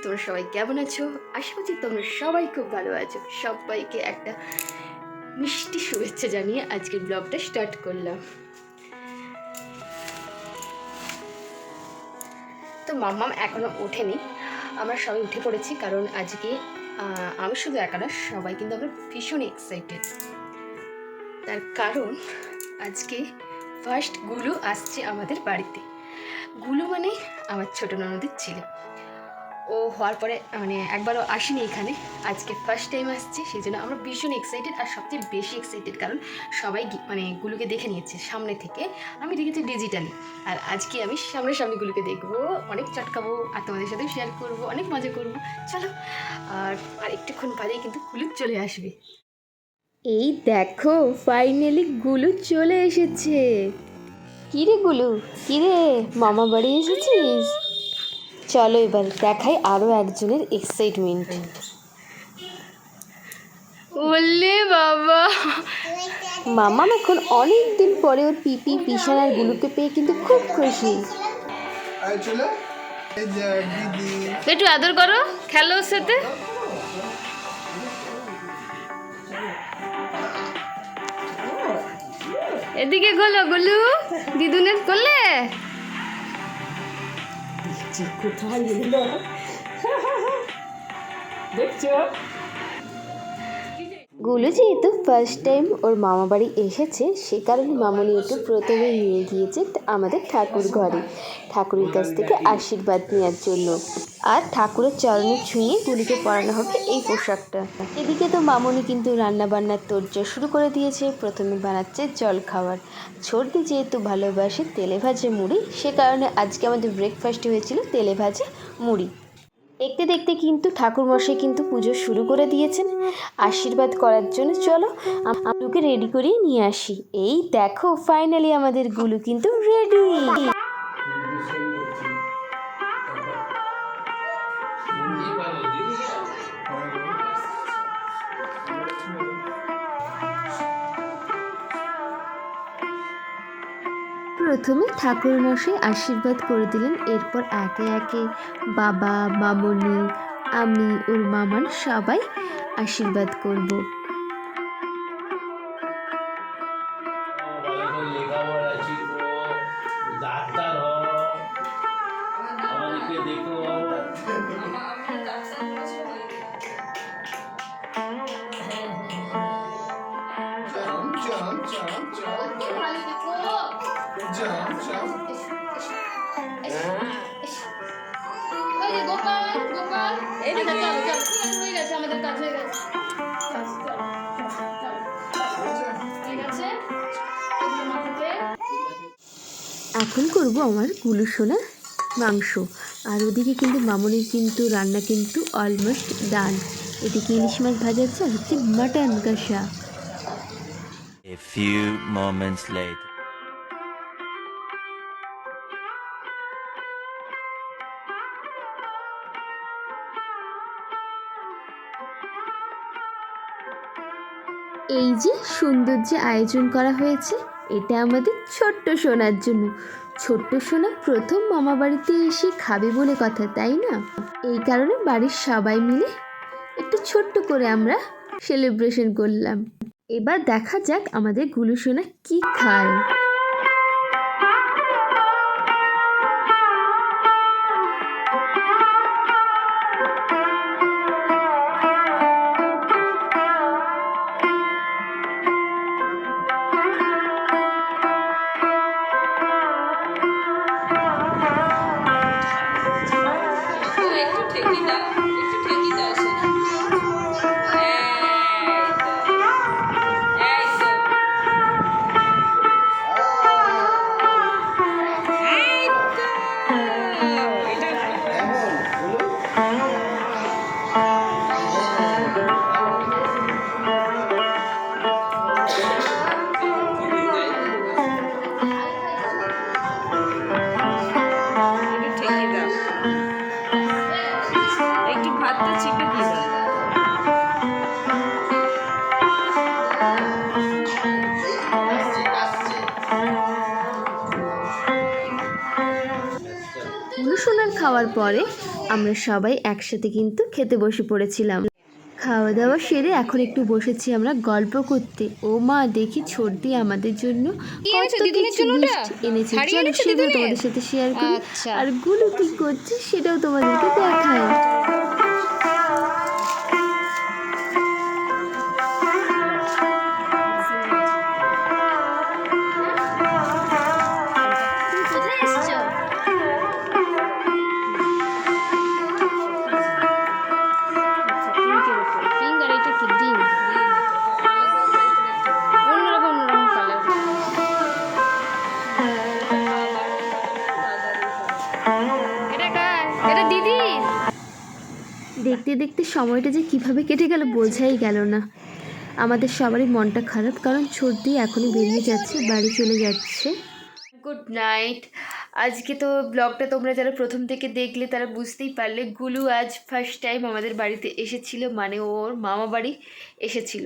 তোমরা সবাই কেমন আছো? আশা করছি তোমরা সবাই খুব ভালো আছো। সবাইকে একটা মিষ্টি শুভেচ্ছা জানিয়ে আজকের ব্লগটা স্টার্ট করলাম। তো মাম্মাম এখনো ওঠেনি, আমরা সবাই উঠে পড়েছি, কারণ আজকে আমি শুধু একা না, সবাই কিন্তু আমরা ভীষণ এক্সাইটেড। তার কারণ আজকে ফার্স্ট গুলু আসছে আমাদের বাড়িতে। গুলু মানে আমার ছোট ননদের ছেলে। ও হওয়ার পরে মানে একবারও আসেনি এখানে, আজকে ফার্স্ট টাইম আসছে, সেই জন্য আমরা ভীষণ এক্সাইটেড। আর সবচেয়ে বেশি এক্সাইটেড কারণ সবাই মানে গুলুকে দেখে নিয়েছে সামনে থেকে, আমি দেখেছি ডিজিটালি, আর আজকে আমি সামনাসামনি গুলুকে দেখবো, অনেক চটকাবো আর তোমাদের সাথেও শেয়ার করবো, অনেক মজা করবো। চলো, আর একটুক্ষণ বাদেই কিন্তু গুলু চলে আসবে। এই দেখো, ফাইনালি গুলু চলে এসেছে। কিরে গুলু, কিরে মামা বাড়ি এসেছিস? চলো এবার দেখাই আরও একজনের এক্সাইটমেন্ট। বললে বাবা, মামা এখন অনেক দিন পরে ওর পিপি পিসান আর গুলুকে পেয়ে কিন্তু খুব খুশি। একটু আদর করো, খেলো ওর সাথে। এদিকে গলো গুলু, দিদুনের করলে গুলু যেহেতু ফার্স্ট টাইম ওর মামা বাড়ি এসেছে, সে কারণে মামনি ওকে প্রথমে নিয়ে গিয়েছে আমাদের ঠাকুর ঘরে, ঠাকুরের কাছ থেকে আশীর্বাদ নেওয়ার জন্য। আর ঠাকুরের চরণে ছুঁয়ে গুলিকে পরানো হবে এই পোশাকটা। এদিকে তো মামনি কিন্তু রান্না বান্নার তোড়জোড় শুরু করে দিয়েছে। প্রথমে বানাচ্ছে জল খাবার। সর্দি যেহেতু ভালোবাসে তেলে ভাজা মুড়ি, সে কারণে আজকে আমাদের ব্রেকফাস্টে হয়েছিল তেলে ভাজা মুড়ি। দেখতে দেখতে কিন্তু ঠাকুরমশাই কিন্তু পুজো শুরু করে দিয়েছেন আশীর্বাদ করার জন্য। চলো আমগুলোকে রেডি করিয়ে নিয়ে আসি। এই দেখো, ফাইনালি আমাদের গুলু কিন্তু রেডি। প্রথমে ঠাকুরমশাই আশীর্বাদ করে দিলেন, এরপর একে একে বাবা, মামনি, আমি, ওর মামার সবাই আশীর্বাদ করব। এখন করব আমার গুলু সোনা মাংস। আর ওদিকে কিন্তু মামনির কিন্তু রান্না কিন্তু অলমোস্ট ডান। এদিকে ইলিশ মাছ ভাজা হচ্ছে, আর হচ্ছে মাটন কষা। A few moments later. এই যে সুন্দর যে আয়োজন করা হয়েছে, এটা আমাদের ছোট্ট সোনার জন্য। ছোট্ট সোনা প্রথম মামা বাড়িতে এসে খাবে বলে কথা, তাই না? এই কারণে বাড়ির সবাই মিলে একটু ছোট্ট করে আমরা সেলিব্রেশন করলাম। এবার দেখা যাক আমাদের গুলু সোনা কি খায়। গুলু সোনার খাওয়ার পরে আমরা সবাই একসাথে কিন্তু খেতে বসে পড়েছিলাম। খাওয়া দাওয়া সেরে এখন একটু বসেছি আমরা গল্প করতে। ও মা, দেখি ছোটদি আমাদের জন্য কত কিছু গিফট এনেছে। চলো সেগুলো তোমাদের সাথে শেয়ার করি, আর গুলো কি করছে সেটাও তোমাদেরকে দেখায়। দেখতে দেখতে সময়টা যে কিভাবে কেটে গেল বোঝাই গেল না। আমাদের সবারই মনটা খারাপ, কারণ ছোটদি এখনই বেরিয়ে যাচ্ছে, বাড়ি চলে যাচ্ছে। Good night. আজকে তো ব্লগটা তোমরা যারা প্রথম থেকে দেখলে তারা বুঝতেই পারলে, গুলু আজ ফার্স্ট টাইম আমাদের বাড়িতে এসেছিল, মানে ওর মামা বাড়ি এসেছিল।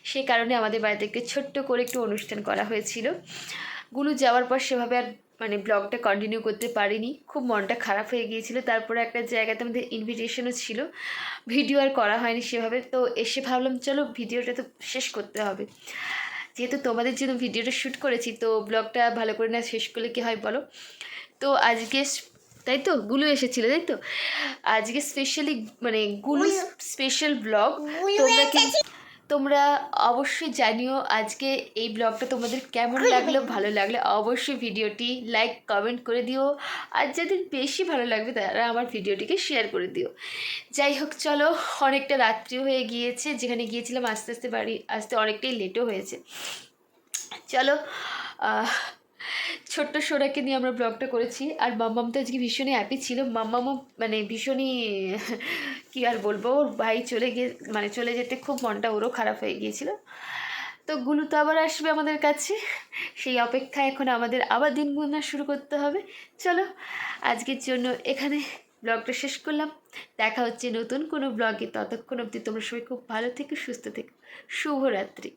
সে কারণে আমাদের বাড়িতে একটু ছোট্ট করে একটু অনুষ্ঠান করা হয়েছিল। গুলু যাওয়ার পর সেভাবে আর মানে ব্লগটা কন্টিনিউ করতে পারিনি, খুব মনটা খারাপ হয়ে গিয়েছিল। তারপরে একটা জায়গাতে আমাদের ইনভিটেশনও ছিল, ভিডিও আর করা হয়নি সেভাবে। তো এসে ভাবলাম চলো ভিডিওটা তো শেষ করতে হবে, যেহেতু তোমাদের জন্য ভিডিওটা শ্যুট করেছি, তো ব্লগটা ভালো করে না শেষ করলে কী হয় বলো। তো আজকে তাই তো গুলু এসেছিলো, তাই তো আজকে স্পেশালি মানে গুলু স্পেশাল ব্লগ। তোমরা অবশ্যই জানিও আজকে এই ব্লগটা তোমাদের কেমন লাগলো। ভালো লাগলে অবশ্যই ভিডিওটি লাইক কমেন্ট করে দিও, আর যাদের বেশি ভালো লাগবে তারা আমার ভিডিওটিকে শেয়ার করে দিও। যাই হোক, চলো অনেকটা রাত্রিও হয়ে গিয়েছে, যেখানে গিয়েছিলাম আস্তে আস্তে বাড়ি আসতে অনেকটাই লেটও হয়েছে। চলো, ছোট্ট সোনাকে নিয়ে আমরা ব্লগটা করেছি। আর মাম্মাম তো আজকে ভীষণই হ্যাপি ছিল। মাম্মামও মানে ভীষণই কী আর বলবো, ওর ভাই চলে যেতে খুব মনটা ওরও খারাপ হয়ে গিয়েছিল। তো গুলু তো আবার আসবে আমাদের কাছে, সেই অপেক্ষায় এখন আমাদের আবার দিন গুনা শুরু করতে হবে। চলো আজকের জন্য এখানে ব্লগটা শেষ করলাম, দেখা হচ্ছে নতুন কোনো ব্লগে। ততক্ষণ অবধি তোমরা সবাই খুব ভালো থেকো, সুস্থ থেকো। শুভরাত্রি।